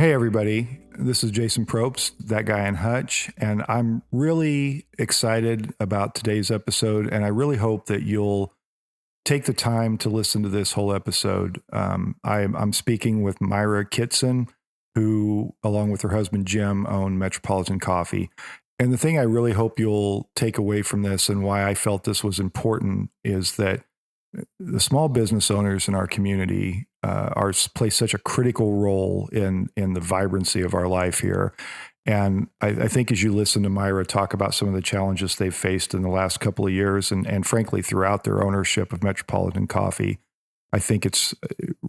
Hey, everybody. This is Jason Probst, that guy in Hutch, and I'm really excited about today's episode, and I really hope that you'll take the time to listen to this whole episode. I'm speaking with Myra Kitson, who, along with her husband Jim, own Metropolitan Coffee. And the thing I really hope you'll take away from this and why I felt this was important is that the small business owners in our community play such a critical role in the vibrancy of our life here. And I think as you listen to Myra talk about some of the challenges they've faced in the last couple of years and frankly throughout their ownership of Metropolitan Coffee, I think it's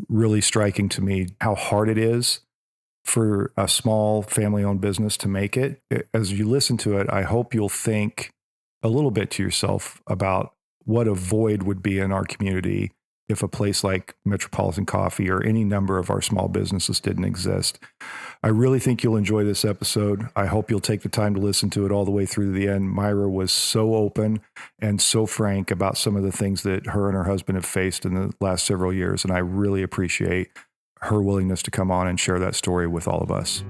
really striking to me how hard it is for a small family-owned business to make it. As you listen to it, I hope you'll think a little bit to yourself about what a void would be in our community if a place like Metropolitan Coffee or any number of our small businesses didn't exist. I really think you'll enjoy this episode. I hope you'll take the time to listen to it all the way through to the end. Myra was so open and so frank about some of the things that her and her husband have faced in the last several years, and I really appreciate her willingness to come on and share that story with all of us.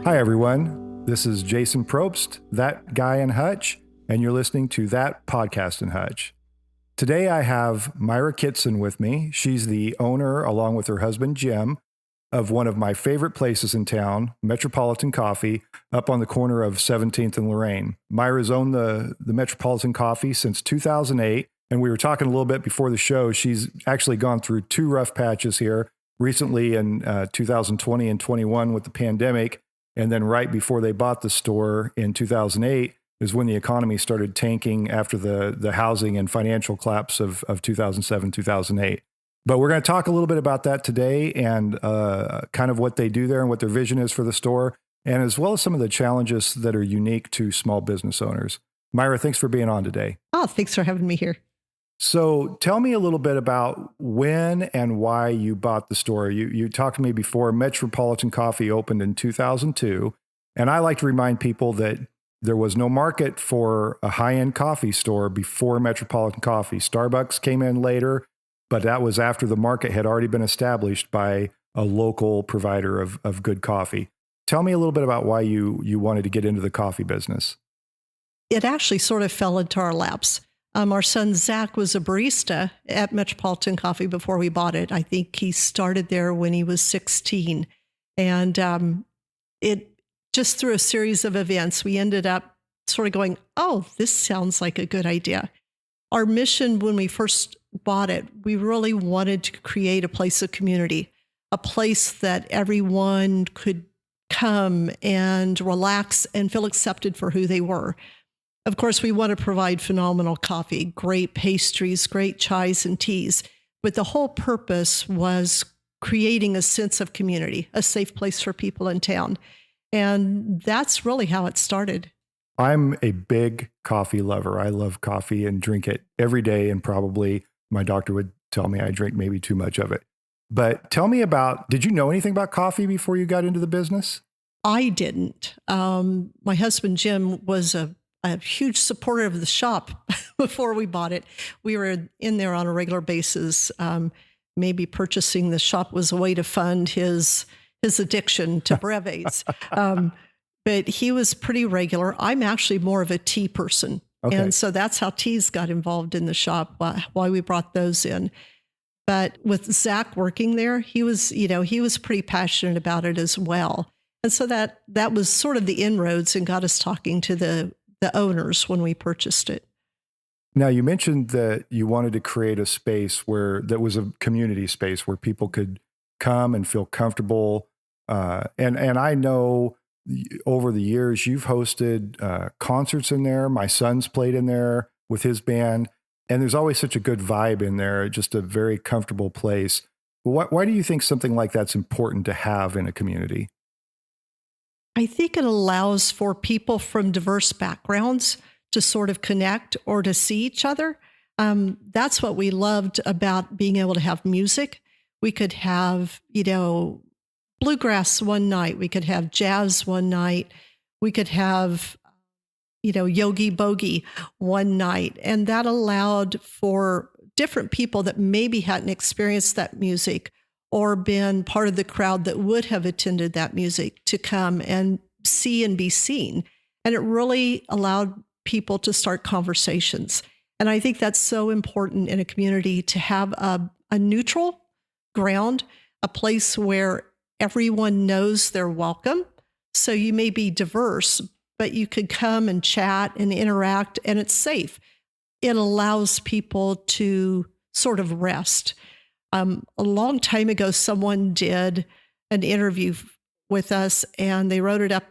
Hi, everyone. This is Jason Probst, that guy in Hutch, and you're listening to That Podcast in Hutch. Today, I have Myra Kitson with me. She's the owner, along with her husband, Jim, of one of my favorite places in town, Metropolitan Coffee, up on the corner of 17th and Lorraine. Myra's owned the Metropolitan Coffee since 2008, and we were talking a little bit before the show. She's actually gone through two rough patches here, recently in 2020 and 21 with the pandemic. And then right before they bought the store in 2008 is when the economy started tanking after the housing and financial collapse of 2007, 2008. But we're going to talk a little bit about that today and kind of what they do there and what their vision is for the store, and as well as some of the challenges that are unique to small business owners. Myra, thanks for being on today. Oh, thanks for having me here. So tell me a little bit about when and why you bought the store. You talked to me before. Metropolitan Coffee opened in 2002. And I like to remind people that there was no market for a high-end coffee store before Metropolitan Coffee. Starbucks came in later, but that was after the market had already been established by a local provider of good coffee. Tell me a little bit about why you wanted to get into the coffee business. It actually sort of fell into our laps. Our son, Zach, was a barista at Metropolitan Coffee before we bought it. I think he started there when he was 16. And it just through a series of events, we ended up sort of going, oh, this sounds like a good idea. Our mission when we first bought it, we really wanted to create a place of community, a place that everyone could come and relax and feel accepted for who they were. Of course, we want to provide phenomenal coffee, great pastries, great chais and teas. But the whole purpose was creating a sense of community, a safe place for people in town. And that's really how it started. I'm a big coffee lover. I love coffee and drink it every day. And probably my doctor would tell me I drink maybe too much of it. But tell me did you know anything about coffee before you got into the business? I didn't. My husband, Jim, was a huge supporter of the shop before we bought it. We were in there on a regular basis. Maybe purchasing the shop was a way to fund his addiction to brevets. But he was pretty regular. I'm actually more of a tea person. Okay. And so that's how teas got involved in the shop, why we brought those in. But with Zach working there, he was pretty passionate about it as well. And so that was sort of the inroads and got us talking to the owners when we purchased it. Now, you mentioned that you wanted to create a space that was a community space where people could come and feel comfortable. And I know over the years you've hosted concerts in there. My son's played in there with his band, and there's always such a good vibe in there, just a very comfortable place. Why do you think something like that's important to have in a community? I think it allows for people from diverse backgrounds to sort of connect or to see each other. That's what we loved about being able to have music. We could have, bluegrass one night. We could have jazz one night. We could have, Yogi Boogie one night. And that allowed for different people that maybe hadn't experienced that music or been part of the crowd that would have attended that music to come and see and be seen. And it really allowed people to start conversations. And I think that's so important in a community to have a neutral ground, a place where everyone knows they're welcome. So you may be diverse, but you could come and chat and interact, and it's safe. It allows people to sort of rest. A long time ago, someone did an interview with us, and they wrote it up.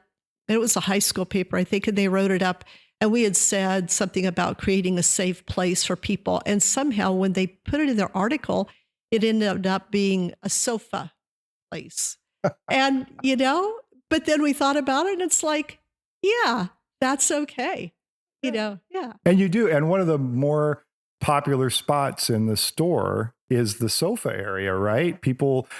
It was a high school paper, I think, and they wrote it up. And we had said something about creating a safe place for people. And somehow when they put it in their article, it ended up being a sofa place. And, but then we thought about it and it's like, yeah, that's okay. Yeah. And you do. And one of the more popular spots in the store is the sofa area, right?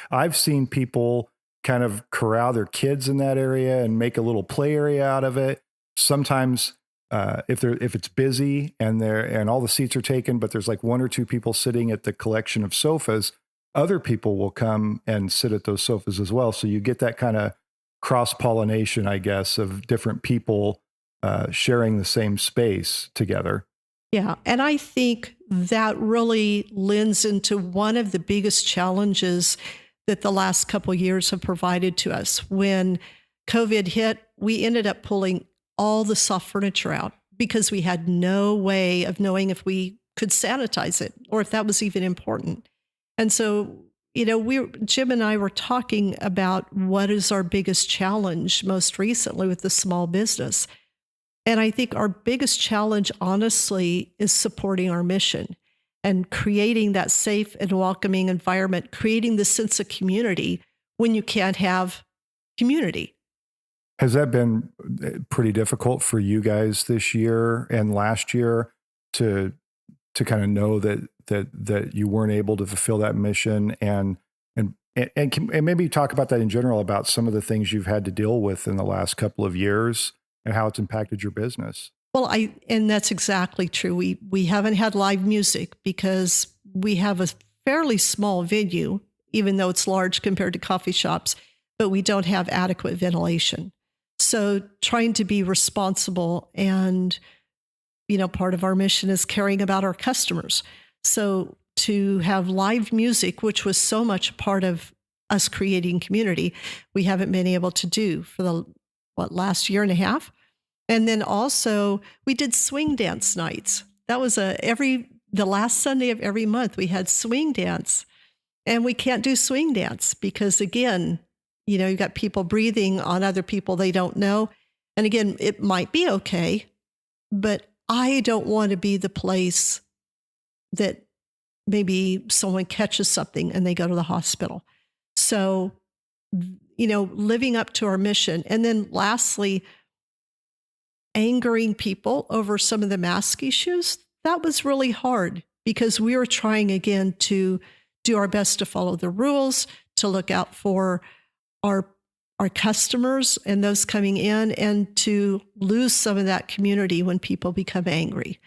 I've seen people kind of corral their kids in that area and make a little play area out of it. Sometimes if it's busy and all the seats are taken, but there's like one or two people sitting at the collection of sofas, other people will come and sit at those sofas as well. So you get that kind of cross-pollination, I guess, of different people sharing the same space together. Yeah. And I think that really lends into one of the biggest challenges that the last couple of years have provided to us. When COVID hit, we ended up pulling all the soft furniture out because we had no way of knowing if we could sanitize it or if that was even important. And so, Jim and I were talking about what is our biggest challenge most recently with the small business. And I think our biggest challenge, honestly, is supporting our mission and creating that safe and welcoming environment, creating the sense of community when you can't have community. Has that been pretty difficult for you guys this year and last year to kind of know that you weren't able to fulfill that mission and maybe talk about that in general, about some of the things you've had to deal with in the last couple of years and how it's impacted your business? Well, and that's exactly true. We haven't had live music because we have a fairly small venue, even though it's large compared to coffee shops, but we don't have adequate ventilation. So trying to be responsible and, part of our mission is caring about our customers. So to have live music, which was so much part of us creating community, we haven't been able to do for the last year and a half. And then also we did swing dance nights. That was the last Sunday of every month we had swing dance, and we can't do swing dance because again, you've got people breathing on other people they don't know. And again, it might be okay, but I don't want to be the place that maybe someone catches something and they go to the hospital. So, living up to our mission. And then lastly, angering people over some of the mask issues, that was really hard because we were trying again to do our best to follow the rules, to look out for our customers and those coming in, and to lose some of that community when people become angry.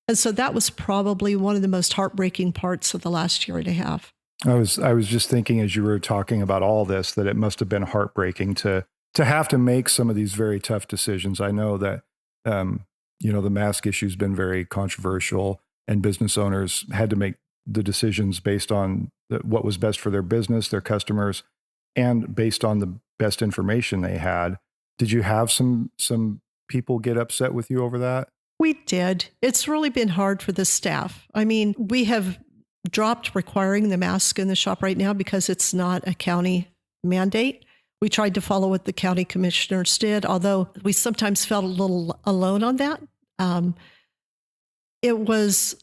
And so that was probably one of the most heartbreaking parts of the last year and a half. I was just thinking as you were talking about all this, that it must have been heartbreaking to have to make some of these very tough decisions. I know that, the mask issue has been very controversial, and business owners had to make the decisions based on what was best for their business, their customers, and based on the best information they had. Did you have some people get upset with you over that? We did. It's really been hard for the staff. I mean, we have dropped requiring the mask in the shop right now because it's not a county mandate. We tried to follow what the county commissioners did, although we sometimes felt a little alone on that. It was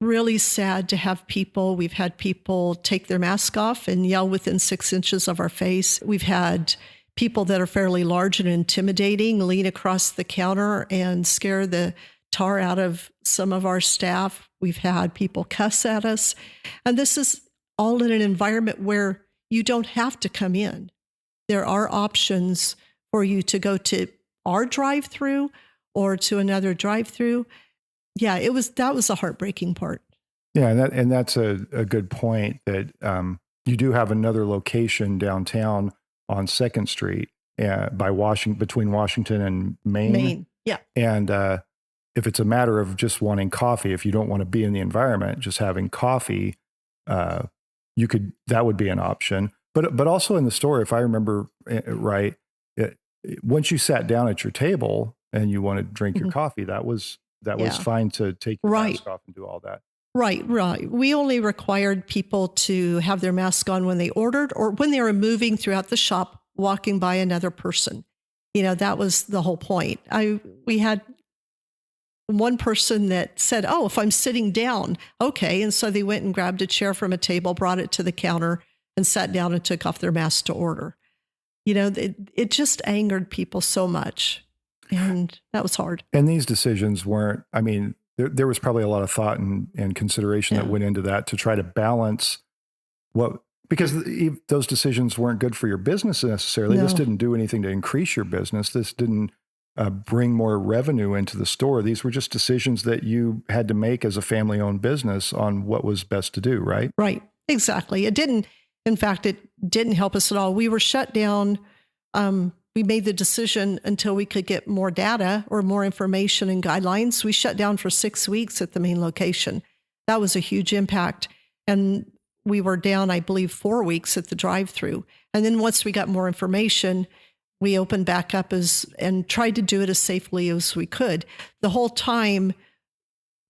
really sad to have we've had people take their mask off and yell within 6 inches of our face. We've had people that are fairly large and intimidating lean across the counter and scare the tar out of some of our staff. We've had people cuss at us. And this is all in an environment where you don't have to come in. there are options for you to go to our drive-through or to another drive-through. Yeah, that was the heartbreaking part. Yeah, and that's a good point that you do have another location downtown on 2nd Street between Washington and Main. Yeah. And if it's a matter of just wanting coffee, if you don't want to be in the environment, just having coffee, that would be an option. But also in the store, if I remember right, once you sat down at your table and you wanted to drink your coffee, that was fine to take your mask off and do all that. Right. We only required people to have their mask on when they ordered or when they were moving throughout the shop, walking by another person. That was the whole point. We had one person that said, "Oh, if I'm sitting down, okay." And so they went and grabbed a chair from a table, brought it to the counter, and sat down and took off their mask to order. It just angered people so much. And that was hard. And these decisions weren't, there was probably a lot of thought and consideration that went into that to try to balance because those decisions weren't good for your business necessarily. No. This didn't do anything to increase your business. This didn't bring more revenue into the store. These were just decisions that you had to make as a family-owned business on what was best to do, right? Right, exactly. It didn't help us at all. We were shut down. We made the decision until we could get more data or more information and guidelines. We shut down for 6 weeks at the main location. That was a huge impact. And we were down, I believe, 4 weeks at the drive-through. And then once we got more information, we opened back up and tried to do it as safely as we could. The whole time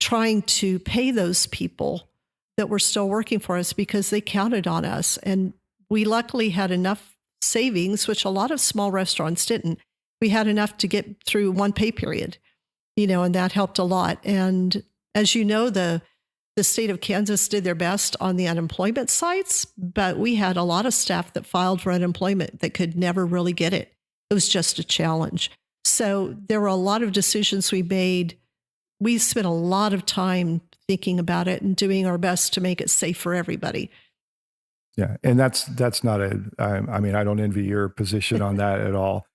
trying to pay those people that were still working for us because they counted on us. And we luckily had enough savings, which a lot of small restaurants didn't. We had enough to get through one pay period, and that helped a lot. And as you know, the state of Kansas did their best on the unemployment sites, but we had a lot of staff that filed for unemployment that could never really get it. It was just a challenge. So there were a lot of decisions we made. We spent a lot of time thinking about it and doing our best to make it safe for everybody. Yeah. And that's not I don't envy your position on that at all.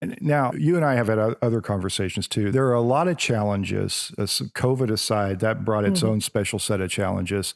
And now, you and I have had other conversations too. There are a lot of challenges, COVID aside, that brought its own special set of challenges.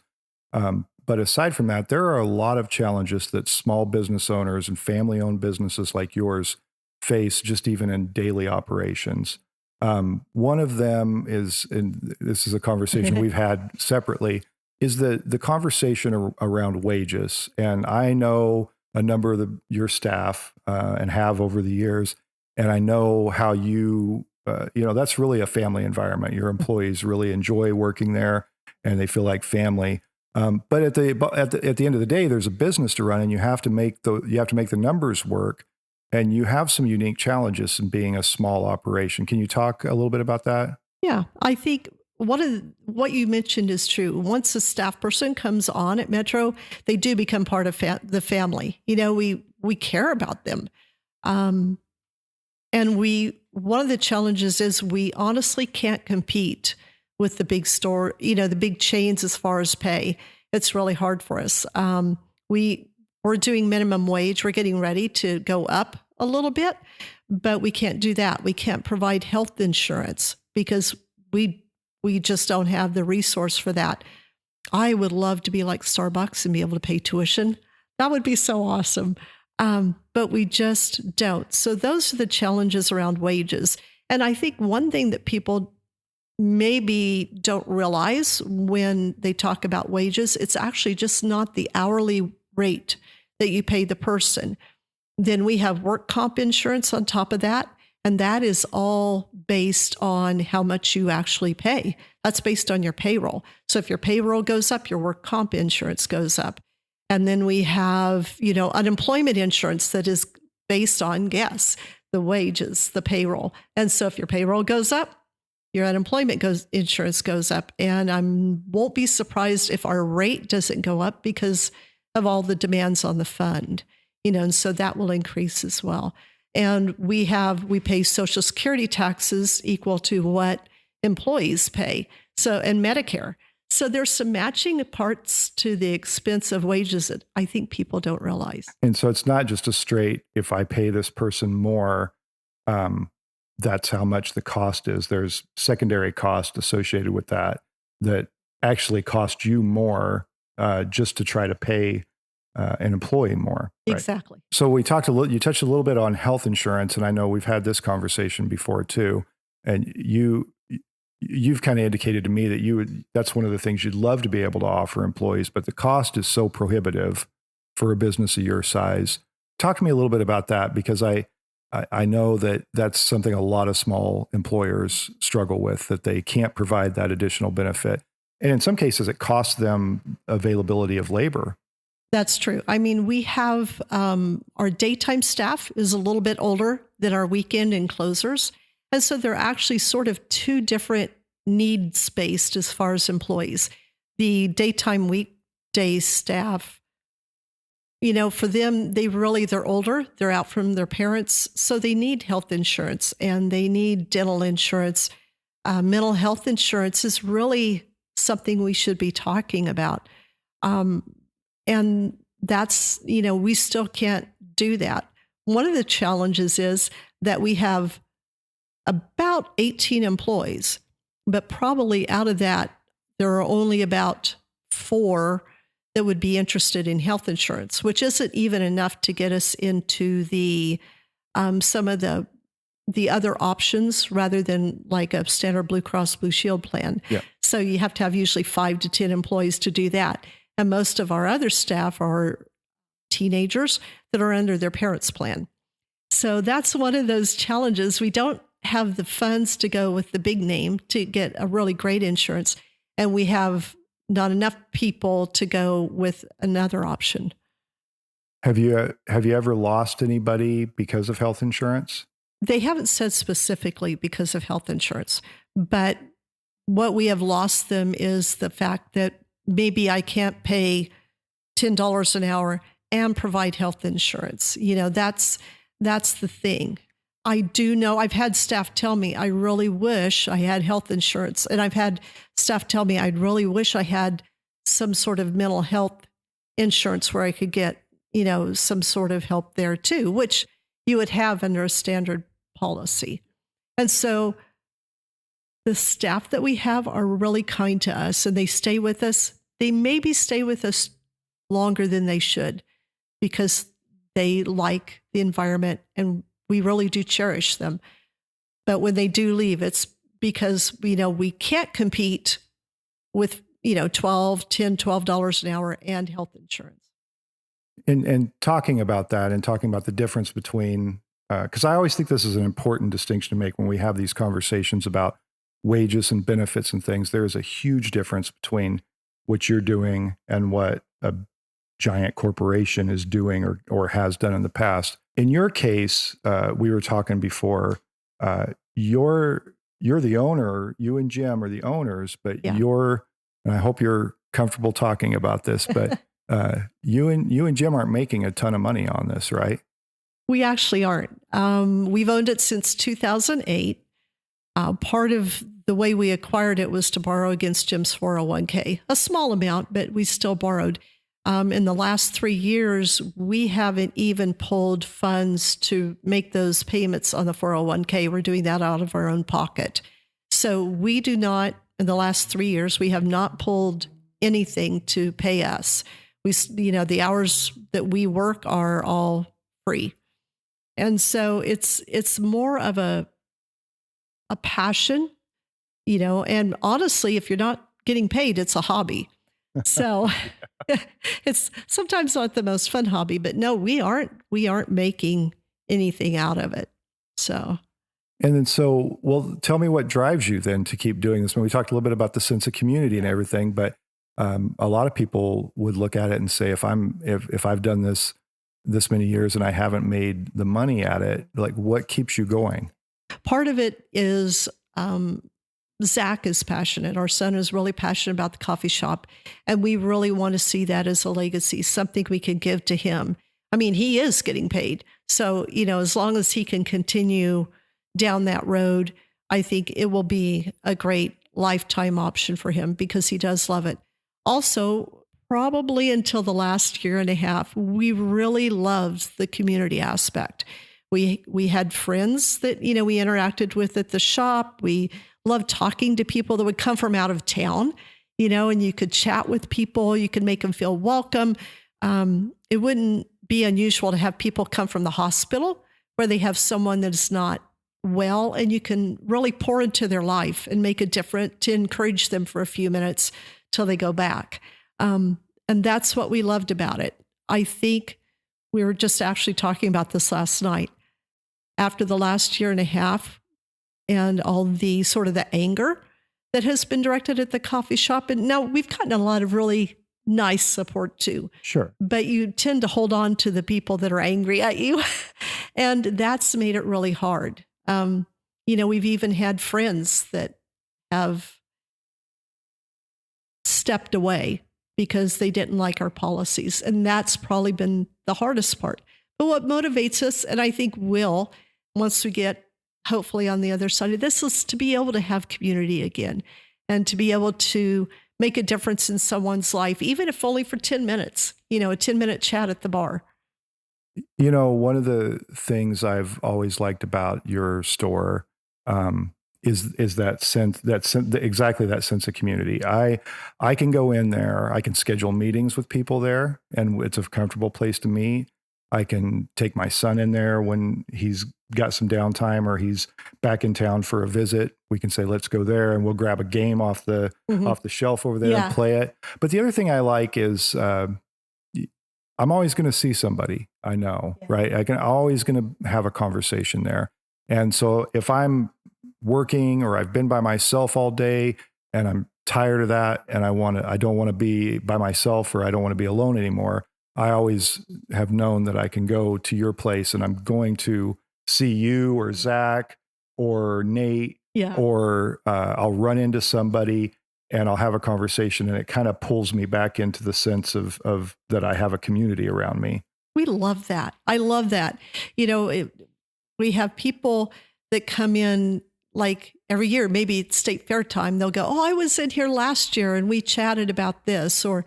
But aside from that, there are a lot of challenges that small business owners and family-owned businesses like yours face just even in daily operations. One of them is, and this is a conversation we've had separately, is the conversation around wages. And I know a number of your staff and have over the years, and I know how that's really a family environment. Your employees really enjoy working there, and they feel like family. But at the end of the day, there's a business to run, and you have to make the numbers work. And you have some unique challenges in being a small operation. Can you talk a little bit about that? Yeah, I think what you mentioned is true. Once a staff person comes on at Metro, they do become part of the family. We care about them. And one of the challenges is we honestly can't compete with the big store, the big chains as far as pay. It's really hard for us. We're doing minimum wage. We're getting ready to go up a little bit, but we can't do that. We can't provide health insurance because we just don't have the resource for that. I would love to be like Starbucks and be able to pay tuition. That would be so awesome. But we just don't. So those are the challenges around wages. And I think one thing that people maybe don't realize when they talk about wages, it's actually just not the hourly rate that you pay the person. Then we have work comp insurance on top of that. And that is all based on how much you actually pay. That's based on your payroll. So if your payroll goes up, your work comp insurance goes up. And then we have, unemployment insurance that is based on, the wages, the payroll. And so if your payroll goes up, your unemployment insurance goes up. And I won't be surprised if our rate doesn't go up because of all the demands on the fund, and so that will increase as well. And we pay Social Security taxes equal to what employees pay. So, and Medicare. So there's some matching parts to the expense of wages that I think people don't realize. And so it's not just a straight, if I pay this person more, um, that's how much the cost is. There's secondary cost associated with that actually cost you more just to try to pay an employee more. Right? Exactly. So you touched a little bit on health insurance, and I know we've had this conversation before too. And you've kind of indicated to me that that's one of the things you'd love to be able to offer employees, but the cost is so prohibitive for a business of your size. Talk to me a little bit about that, because I know that that's something a lot of small employers struggle with, that they can't provide that additional benefit. And in some cases, it costs them availability of labor. That's true. I mean, we have our daytime staff is a little bit older than our weekend and closers. And so they're actually sort of two different needs based as far as employees. The daytime weekday staff, for them, they're older, they're out from their parents, so they need health insurance and they need dental insurance. Mental health insurance is really something we should be talking about. And that's, we still can't do that. One of the challenges is that we have about 18 employees, but probably out of that, there are only about 4 that would be interested in health insurance, which isn't even enough to get us into the some of the other options rather than like a standard Blue Cross Blue Shield plan. Yeah. So you have to have usually 5 to 10 employees to do that. And most of our other staff are teenagers that are under their parents' plan. So that's one of those challenges. We don't have the funds to go with the big name to get a really great insurance. And we have not enough people to go with another option. Have you ever lost anybody because of health insurance? They haven't said specifically because of health insurance, but what we have lost them is the fact that maybe I can't pay $10 an hour and provide health insurance. That's the thing. I do know, I've had staff tell me, I really wish I had health insurance. And I've had staff tell me, I'd really wish I had some sort of mental health insurance where I could get, some sort of help there too, which you would have under a standard policy. And so the staff that we have are really kind to us and they stay with us. They maybe stay with us longer than they should because they like the environment and we really do cherish them. But when they do leave, it's because, we can't compete with, $12 an hour and health insurance. And talking about that and talking about the difference between, because I always think this is an important distinction to make when we have these conversations about wages and benefits and things. There is a huge difference between what you're doing and what a giant corporation is doing or has done in the past. In your case, we were talking before, you're the owner, you and Jim are the owners, but Yeah. and I hope you're comfortable talking about this, but you and Jim aren't making a ton of money on this, right? We actually aren't. We've owned it since 2008. Part of the way we acquired it was to borrow against Jim's 401k, a small amount, but we still borrowed. In the last 3 years, we haven't even pulled funds to make those payments on the 401k. We're doing that out of our own pocket. So we do not, in the last 3 years, we have not pulled anything to pay us. The hours that we work are all free. And so it's more of a passion, and honestly, if you're not getting paid, it's a hobby. So it's sometimes not the most fun hobby, but no, we aren't making anything out of it. So. And then well, tell me what drives you then to keep doing this. When we talked a little bit about the sense of community and everything, but a lot of people would look at it and say, if I've done this many years and I haven't made the money at it, like what keeps you going? Part of it is Zach is passionate. Our son is really passionate about the coffee shop, and we really want to see that as a legacy, something we can give to him. I mean, he is getting paid. So, as long as he can continue down that road, I think it will be a great lifetime option for him because he does love it. Also, probably until the last year and a half, we really loved the community aspect. We had friends that, we interacted with at the shop. We loved talking to people that would come from out of town, and you could chat with people. You could make them feel welcome. It wouldn't be unusual to have people come from the hospital where they have someone that is not well, and you can really pour into their life and make a difference to encourage them for a few minutes till they go back. And that's what we loved about it. I think we were just actually talking about this last night. After the last year and a half and all the sort of the anger that has been directed at the coffee shop, and now we've gotten a lot of really nice support too. Sure. But you tend to hold on to the people that are angry at you. And that's made it really hard. We've even had friends that have stepped away because they didn't like our policies. And that's probably been the hardest part. But what motivates us, and I think will, once we get hopefully on the other side of this, is to be able to have community again and to be able to make a difference in someone's life, even if only for 10 minutes, a 10-minute chat at the bar. One of the things I've always liked about your store is that sense, exactly that sense of community. I can go in there, I can schedule meetings with people there, and it's a comfortable place to meet. I can take my son in there when he's got some downtime or he's back in town for a visit. We can say, let's go there, and we'll grab a game off the shelf over there and play it. But the other thing I like is I'm always going to see somebody I know, right? I'm always going to have a conversation there. And so if I'm working or I've been by myself all day and I'm tired of that and I don't want to be by myself or I don't want to be alone anymore, I always have known that I can go to your place and I'm going to see you or Zach or Nate, or I'll run into somebody and I'll have a conversation, and it kind of pulls me back into the sense of that I have a community around me. We love that. I love that. We have people that come in like every year, maybe it's state fair time. They'll go, "Oh, I was in here last year and we chatted about this." Or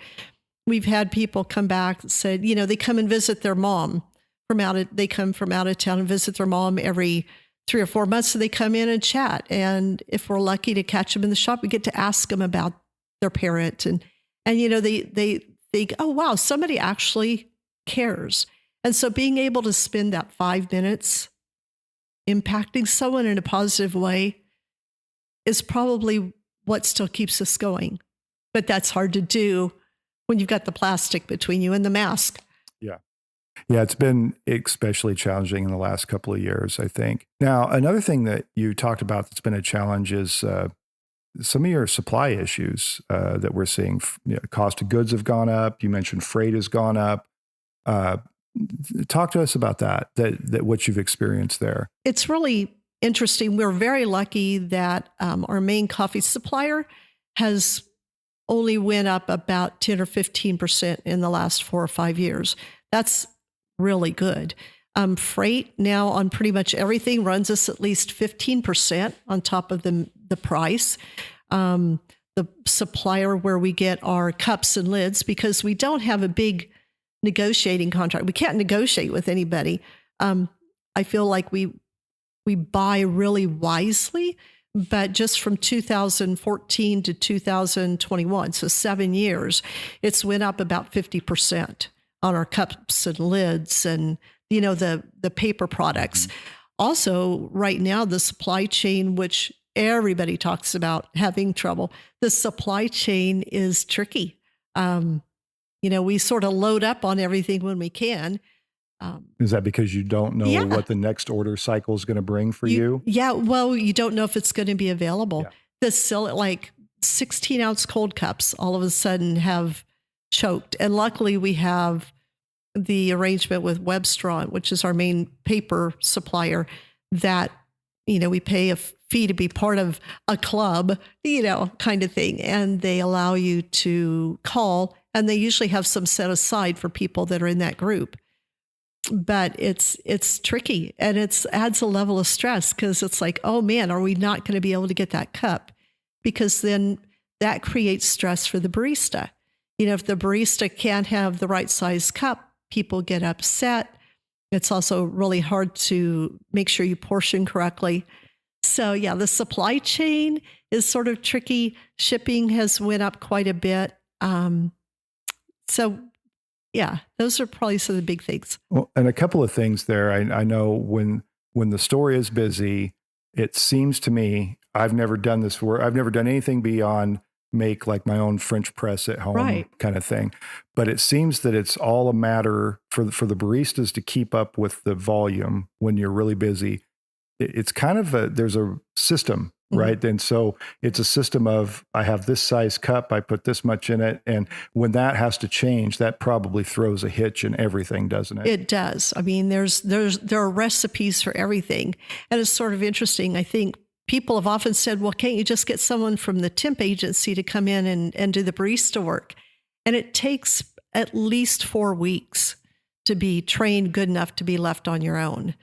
we've had people come back and said, they come and visit their mom they come from out of town and visit their mom every 3 or 4 months. So they come in and chat. And if we're lucky to catch them in the shop, we get to ask them about their parent. And they think, oh, wow, somebody actually cares. And so being able to spend that 5 minutes impacting someone in a positive way is probably what still keeps us going. But that's hard to do when you've got the plastic between you and the mask. Yeah, it's been especially challenging in the last couple of years, I think. Now, another thing that you talked about that's been a challenge is some of your supply issues that we're seeing. Cost of goods have gone up. You mentioned freight has gone up. Talk to us about that what you've experienced there. It's really interesting. We're very lucky that our main coffee supplier has only went up about 10 or 15% in the last 4 or 5 years. That's really good. Freight now on pretty much everything runs us at least 15% on top of the price. The supplier where we get our cups and lids, because we don't have a big negotiating contract. We can't negotiate with anybody. I feel like we buy really wisely, but just from 2014 to 2021, so 7 years, it's went up about 50% on our cups and lids and, the paper products. Also, right now, the supply chain, which everybody talks about having trouble, the supply chain is tricky. We sort of load up on everything when we can. Is that because you don't know what the next order cycle is going to bring for you? Yeah. Well, you don't know if it's going to be available. Yeah. Like 16-ounce cold cups all of a sudden have choked. And luckily we have the arrangement with Webstraw, which is our main paper supplier, that, we pay a fee to be part of a club, kind of thing. And they allow you to call, and they usually have some set aside for people that are in that group. But it's tricky, and it adds a level of stress because it's like, oh man, are we not going to be able to get that cup because then that creates stress for the barista. If the barista can't have the right size cup, people get upset. It's also really hard to make sure you portion correctly. So yeah, the supply chain is sort of tricky. Shipping has went up quite a bit. So yeah, those are probably some of the big things. Well, and a couple of things there. I know when the store is busy, it seems to me, I've never done this before. I've never done anything beyond make like my own French press at home Right. kind of thing. But it seems that it's all a matter for the baristas to keep up with the volume when you're really busy. It's kind of there's a system, right? And so it's a system of, I have this size cup, I put this much in it. And when that has to change, that probably throws a hitch in everything, doesn't it? It does. I mean, there are recipes for everything. And it's sort of interesting. I think people have often said, well, can't you just get someone from the temp agency to come in and do the barista work? And it takes at least 4 weeks to be trained good enough to be left on your own.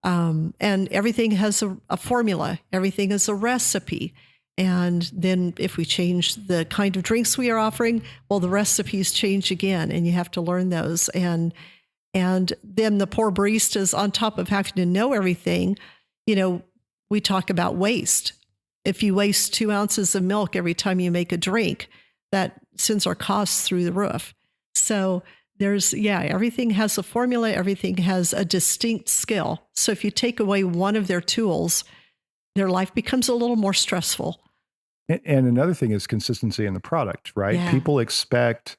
And everything has a formula. Everything is a recipe. And then if we change the kind of drinks we are offering, well, the recipes change again, and you have to learn those. And then the poor baristas, on top of having to know everything, we talk about waste. If you waste 2 ounces of milk every time you make a drink, that sends our costs through the roof. So everything has a formula. Everything has a distinct skill. So if you take away one of their tools, their life becomes a little more stressful. And another thing is consistency in the product, right? Yeah. People expect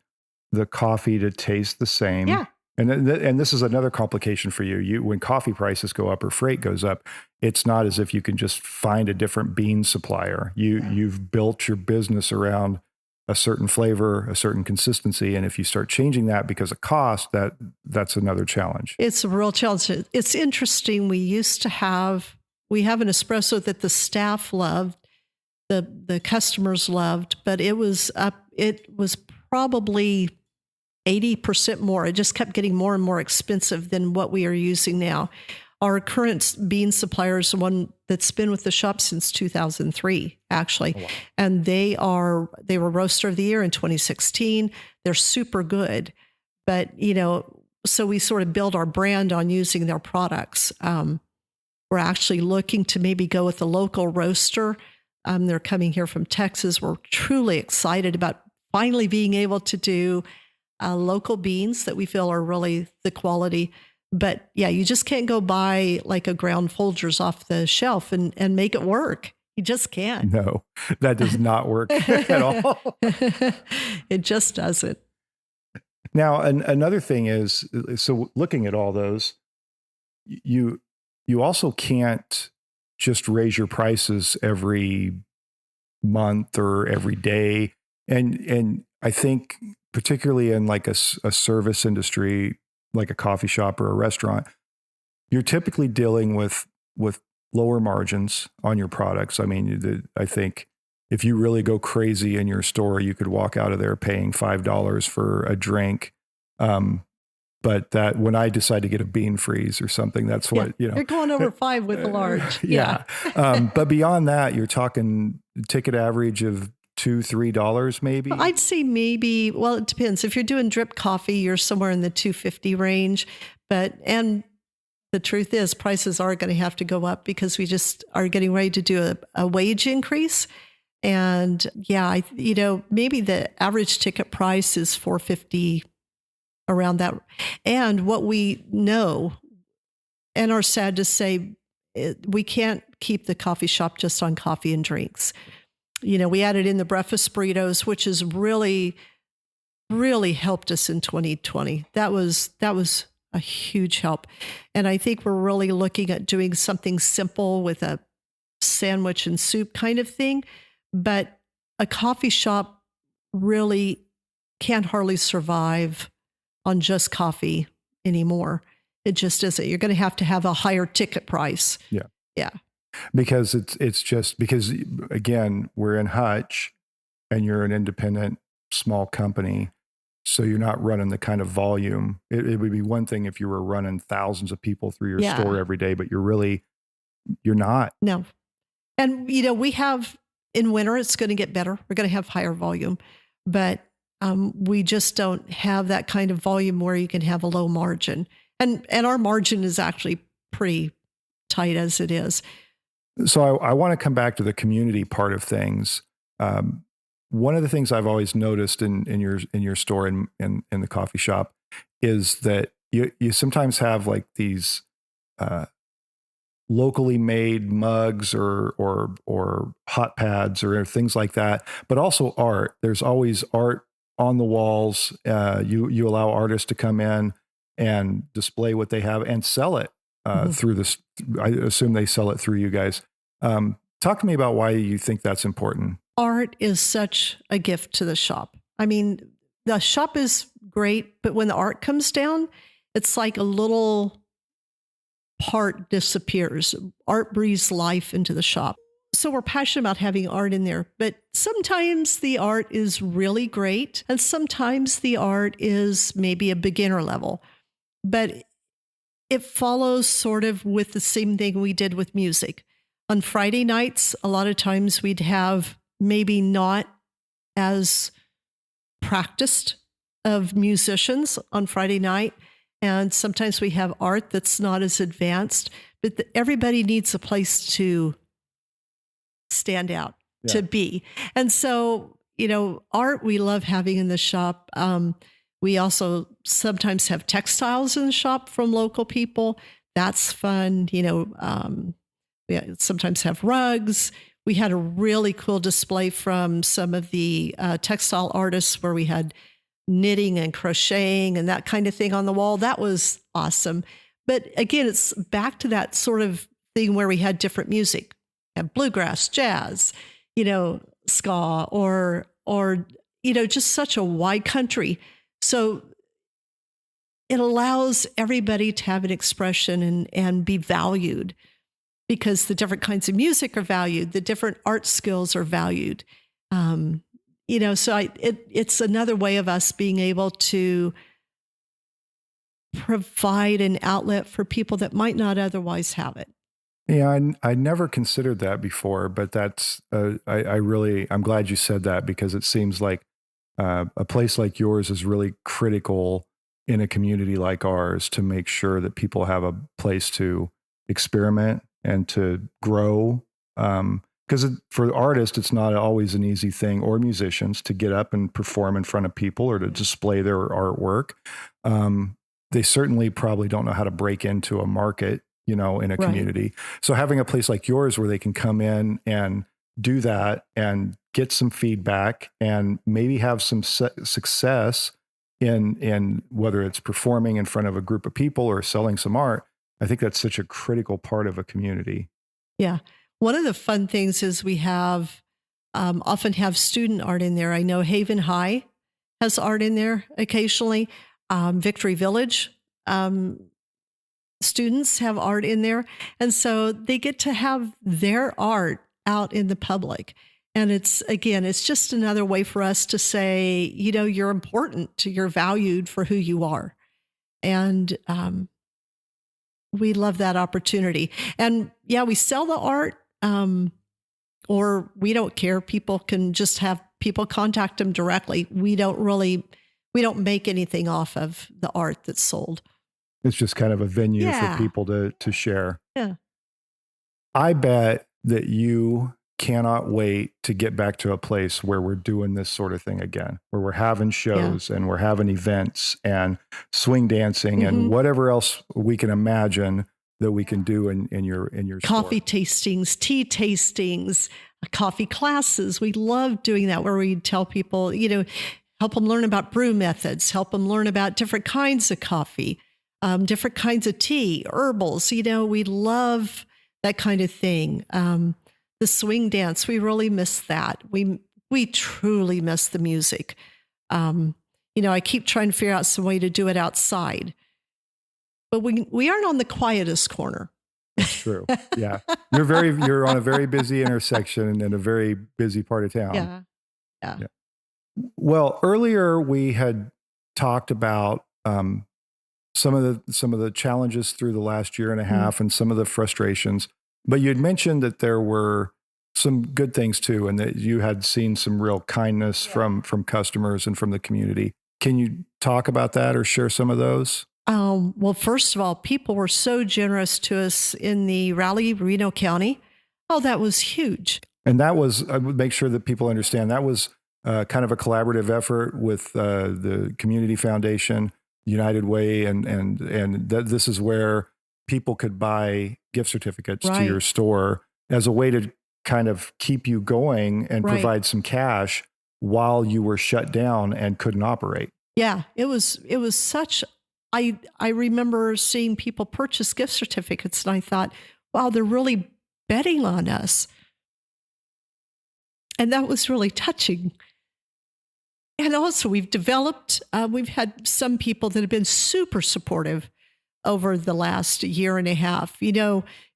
the coffee to taste the same. Yeah. And this is another complication for you. When coffee prices go up or freight goes up, it's not as if you can just find a different bean supplier. You've built your business around a certain flavor, a certain consistency. And if you start changing that because of cost, that's another challenge. It's a real challenge. It's interesting. We have an espresso that the staff loved, the customers loved, but it was probably 80% more. It just kept getting more and more expensive than what we are using now. Our current bean supplier is one that's been with the shop since 2003, actually. Oh, wow. And they were Roaster of the Year in 2016. They're super good. But, so we sort of build our brand on using their products. We're actually looking to maybe go with a local roaster. They're coming here from Texas. We're truly excited about finally being able to do local beans that we feel are really the quality. But yeah, you just can't go buy like a ground Folgers off the shelf and make it work. You just can't. No, that does not work at all. It just doesn't. Now, another thing is, so looking at all those, you also can't just raise your prices every month or every day. And I think particularly in like a service industry, like a coffee shop or a restaurant, you're typically dealing with lower margins on your products. I mean, I think if you really go crazy in your store, you could walk out of there paying $5 for a drink. But that when I decide to get a bean freeze or something, that's what, You're going over 5 with a large. Yeah. But beyond that, you're talking ticket average of $2-3 maybe. I'd say maybe, well, it depends. If you're doing drip coffee, you're somewhere in the $2.50 range. And the truth is prices are going to have to go up because we just are getting ready to do a wage increase. And yeah, maybe the average ticket price is $4.50, around that. And what we know and are sad to say, we can't keep the coffee shop just on coffee and drinks. We added in the breakfast burritos, which has really, really helped us in 2020. That was a huge help. And I think we're really looking at doing something simple with a sandwich and soup kind of thing. But a coffee shop really can't hardly survive on just coffee anymore. It just isn't. You're going to have a higher ticket price. Yeah. Yeah. Because it's just because, again, we're in Hutch and you're an independent small company. So you're not running the kind of volume. It would be one thing if you were running thousands of people through your store every day, but you're not. No. And, we have in winter, it's going to get better. We're going to have higher volume, but we just don't have that kind of volume where you can have a low margin. And our margin is actually pretty tight as it is. So I want to come back to the community part of things. One of the things I've always noticed in your store and in the coffee shop is that you sometimes have like these locally made mugs or hot pads or things like that, but also art. There's always art on the walls. You allow artists to come in and display what they have and sell it through this. I assume they sell it through you guys. Talk to me about why you think that's important. Art is such a gift to the shop. I mean, the shop is great, but when the art comes down, it's like a little part disappears. Art breathes life into the shop. So we're passionate about having art in there, but sometimes the art is really great and sometimes the art is maybe a beginner level, but it follows sort of with the same thing we did with music. On Friday nights, a lot of times we'd have maybe not as practiced of musicians on Friday night. And sometimes we have art that's not as advanced, but everybody needs a place to stand out, to be. And so, art we love having in the shop. We also sometimes have textiles in the shop from local people. That's fun. We sometimes have rugs. We had a really cool display from some of the textile artists where we had knitting and crocheting and that kind of thing on the wall. That was awesome. But again, it's back to that sort of thing where we had different music, and bluegrass, jazz, ska, or just such a wide country. So it allows everybody to have an expression and be valued, because the different kinds of music are valued, the different art skills are valued. So it's another way of us being able to provide an outlet for people that might not otherwise have it. Yeah, I never considered that before, but that's I'm glad you said that, because it seems like a place like yours is really critical in a community like ours to make sure that people have a place to experiment and to grow. Because for artists, it's not always an easy thing, or musicians, to get up and perform in front of people or to display their artwork. They certainly probably don't know how to break into a market, in a community. So having a place like yours where they can come in and do that and get some feedback and maybe have some success in whether it's performing in front of a group of people or selling some art, I think that's such a critical part of a community. Yeah. One of the fun things is we have often have student art in there. I know Haven High has art in there occasionally. Victory Village students have art in there. And so they get to have their art out in the public. And it's just another way for us to say, you're important, you're valued for who you are. And we love that opportunity. And yeah, we sell the art, or we don't care. People can just have people contact them directly. We don't make anything off of the art that's sold. It's just kind of a venue for people to share. Yeah. I bet that you cannot wait to get back to a place where we're doing this sort of thing again, where we're having shows and we're having events and swing dancing and whatever else we can imagine that we can do in your coffee store. Tastings, tea tastings, coffee classes. We love doing that, where we tell people, help them learn about brew methods, help them learn about different kinds of coffee, different kinds of tea, herbals. We love that kind of thing. The swing dance, we really miss that. We truly miss the music. I keep trying to figure out some way to do it outside, but we aren't on the quietest corner. That's true. Yeah. You're on a very busy intersection in a very busy part of town. Yeah. Well, earlier we had talked about some of the challenges through the last year and a half and some of the frustrations, but you had mentioned that there were some good things too, and that you had seen some real kindness from customers and from the community. Can you talk about that or share some of those? Well, first of all, people were so generous to us in the Raleigh, Reno County. Oh, that was huge. And that was, I would make sure that people understand, that was kind of a collaborative effort with the Community Foundation, United Way, and this is where people could buy gift certificates to your Right. store as a way to kind of keep you going and Right. provide some cash while you were shut down and couldn't operate. Yeah, it was such I remember seeing people purchase gift certificates and I thought, wow, they're really betting on us. And that was really touching. And also we've had some people that have been super supportive over the last year and a half.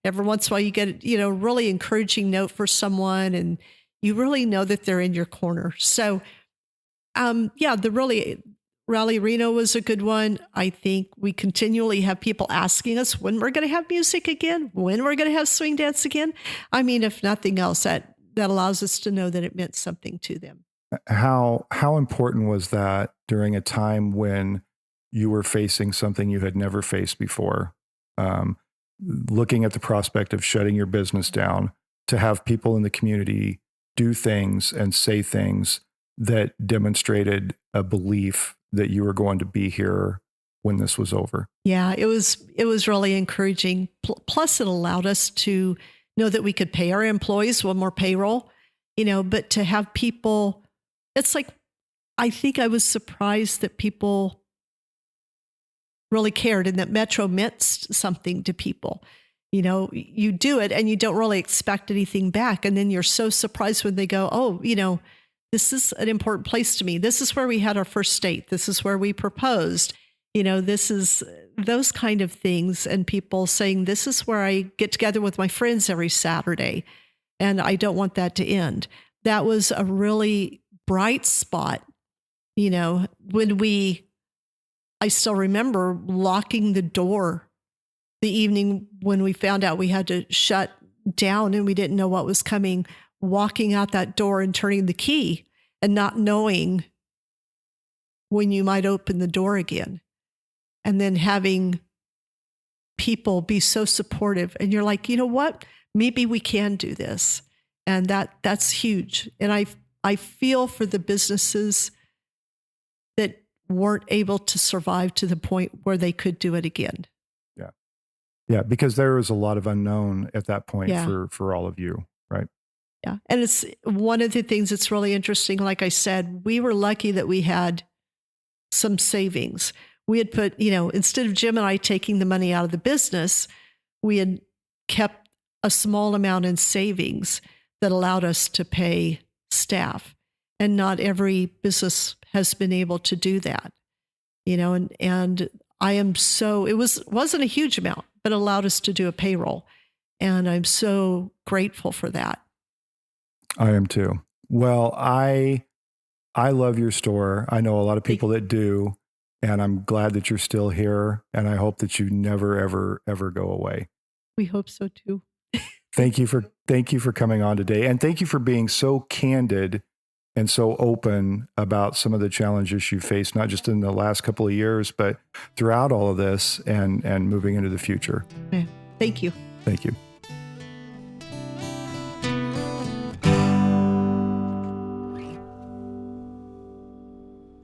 Every once in a while you get, really encouraging note for someone and you really know that they're in your corner. So, the really Raleigh Reno was a good one. I think we continually have people asking us when we're going to have music again, when we're going to have swing dance again. I mean, if nothing else, that allows us to know that it meant something to them. How important was that during a time when you were facing something you had never faced before? Um, Looking at the prospect of shutting your business down, to have people in the community do things and say things that demonstrated a belief that you were going to be here when this was over. Yeah, it was really encouraging. Plus, it allowed us to know that we could pay our employees one more payroll, but to have people, it's like, I think I was surprised that people really cared and that Metro meant something to people. You do it and you don't really expect anything back. And then you're so surprised when they go, oh, this is an important place to me. This is where we had our first date. This is where we proposed. This is those kind of things. And people saying, this is where I get together with my friends every Saturday. And I don't want that to end. That was a really bright spot. I still remember locking the door the evening when we found out we had to shut down and we didn't know what was coming, walking out that door and turning the key and not knowing when you might open the door again. And then having people be so supportive. And you're like, you know what? Maybe we can do this. And that's huge. And I feel for the businesses that weren't able to survive to the point where they could do it again. Yeah. Yeah. Because there was a lot of unknown at that point for all of you. Right. Yeah. And it's one of the things that's really interesting. Like I said, we were lucky that we had some savings. We had put, instead of Jim and I taking the money out of the business, we had kept a small amount in savings that allowed us to pay staff. And not every business has been able to do that, and I am wasn't a huge amount, but allowed us to do a payroll. And I'm so grateful for that. I am too. Well, I love your store. I know a lot of people that do, and I'm glad that you're still here. And I hope that you never, ever, ever go away. We hope so too. Thank you for coming on today. And thank you for being so candid and so open about some of the challenges you faced, not just in the last couple of years, but throughout all of this and moving into the future. Yeah. Thank you. Thank you.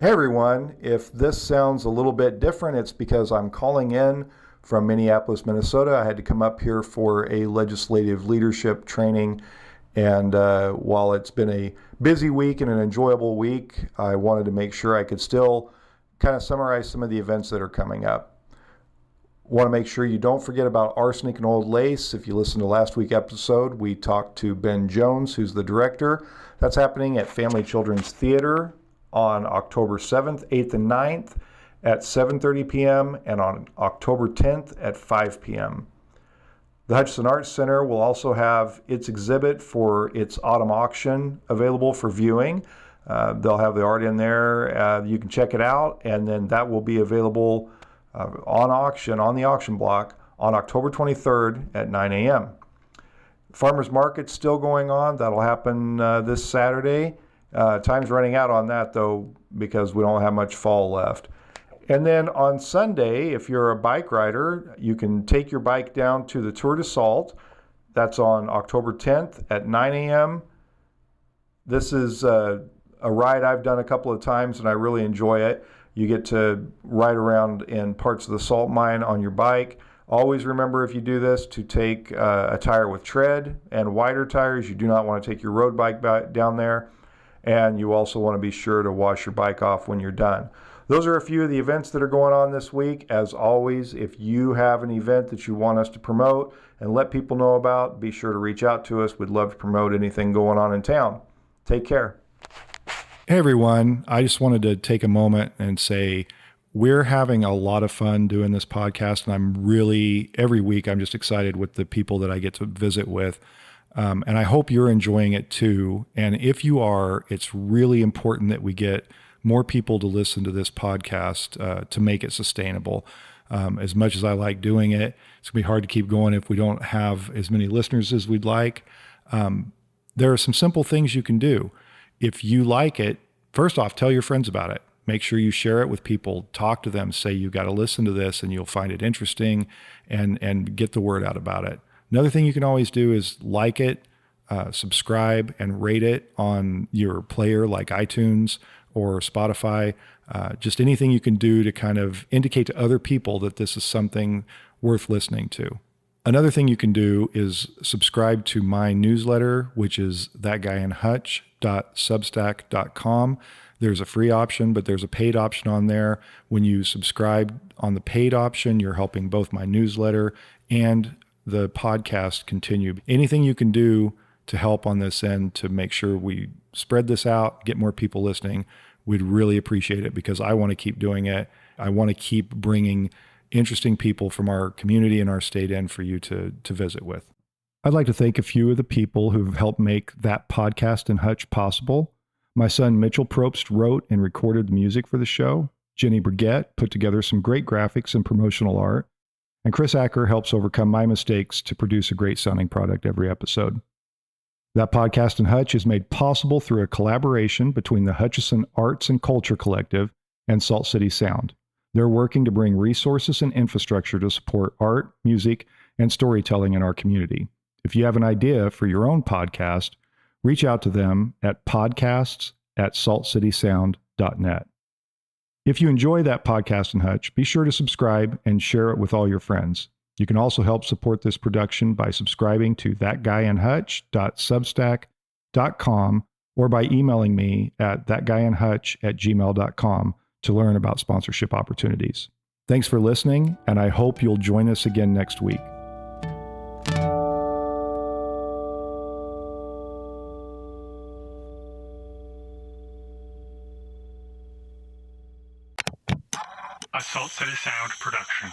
Hey everyone, if this sounds a little bit different, it's because I'm calling in from Minneapolis, Minnesota. I had to come up here for a legislative leadership training. And while it's been a busy week and an enjoyable week, I wanted to make sure I could still kind of summarize some of the events that are coming up. Want to make sure you don't forget about Arsenic and Old Lace. If you listened to last week's episode, we talked to Ben Jones, who's the director. That's happening at Family Children's Theater on October 7th, 8th, and 9th at 7:30 p.m. and on October 10th at 5 p.m. The Hutchinson Arts Center will also have its exhibit for its autumn auction available for viewing. They'll have the art in there. You can check it out, and then that will be available on auction, on the auction block, on October 23rd at 9 a.m. Farmers market's still going on. That'll happen this Saturday. Time's running out on that, though, because we don't have much fall left. And then on Sunday, if you're a bike rider, you can take your bike down to the Tour de Salt. That's on October 10th at 9 a.m. This is a ride I've done a couple of times, and I really enjoy it. You get to ride around in parts of the salt mine on your bike. Always remember, if you do this, to take a tire with tread and wider tires. You do not want to take your road bike down there. And you also want to be sure to wash your bike off when you're done. Those are a few of the events that are going on this week. As always, if you have an event that you want us to promote and let people know about, be sure to reach out to us. We'd love to promote anything going on in town. Take care. Hey, everyone. I just wanted to take a moment and say we're having a lot of fun doing this podcast. And I'm really, every week, I'm just excited with the people that I get to visit with. And I hope you're enjoying it too. And if you are, it's really important that we get more people to listen to this podcast to make it sustainable. As much as I like doing it, it's going to be hard to keep going if we don't have as many listeners as we'd like. There are some simple things you can do. If you like it, first off, tell your friends about it. Make sure you share it with people. Talk to them. Say, you've got to listen to this and you'll find it interesting, and get the word out about it. Another thing you can always do is like it, subscribe, and rate it on your player like iTunes or Spotify. Just anything you can do to kind of indicate to other people that this is something worth listening to. Another thing you can do is subscribe to my newsletter, which is thatguyandhutch.substack.com. There's a free option, but there's a paid option on there. When you subscribe on the paid option, you're helping both my newsletter and the podcast continue. Anything you can do to help on this end to make sure we spread this out, get more people listening, we'd really appreciate it, because I want to keep doing it. I want to keep bringing interesting people from our community and our state in for you to visit with. I'd like to thank a few of the people who've helped make That Podcast in Hutch possible. My son Mitchell Probst wrote and recorded the music for the show. Jenny Brigette put together some great graphics and promotional art. And Chris Acker helps overcome my mistakes to produce a great sounding product every episode. That Podcast in Hutch is made possible through a collaboration between the Hutchison Arts and Culture Collective and Salt City Sound. They're working to bring resources and infrastructure to support art, music, and storytelling in our community. If you have an idea for your own podcast, reach out to them at podcasts@saltcitysound.net. If you enjoy That Podcast in Hutch, be sure to subscribe and share it with all your friends. You can also help support this production by subscribing to thatguyandhutch.substack.com or by emailing me at thatguyandhutch@gmail.com to learn about sponsorship opportunities. Thanks for listening, and I hope you'll join us again next week. A Salt City Sound production.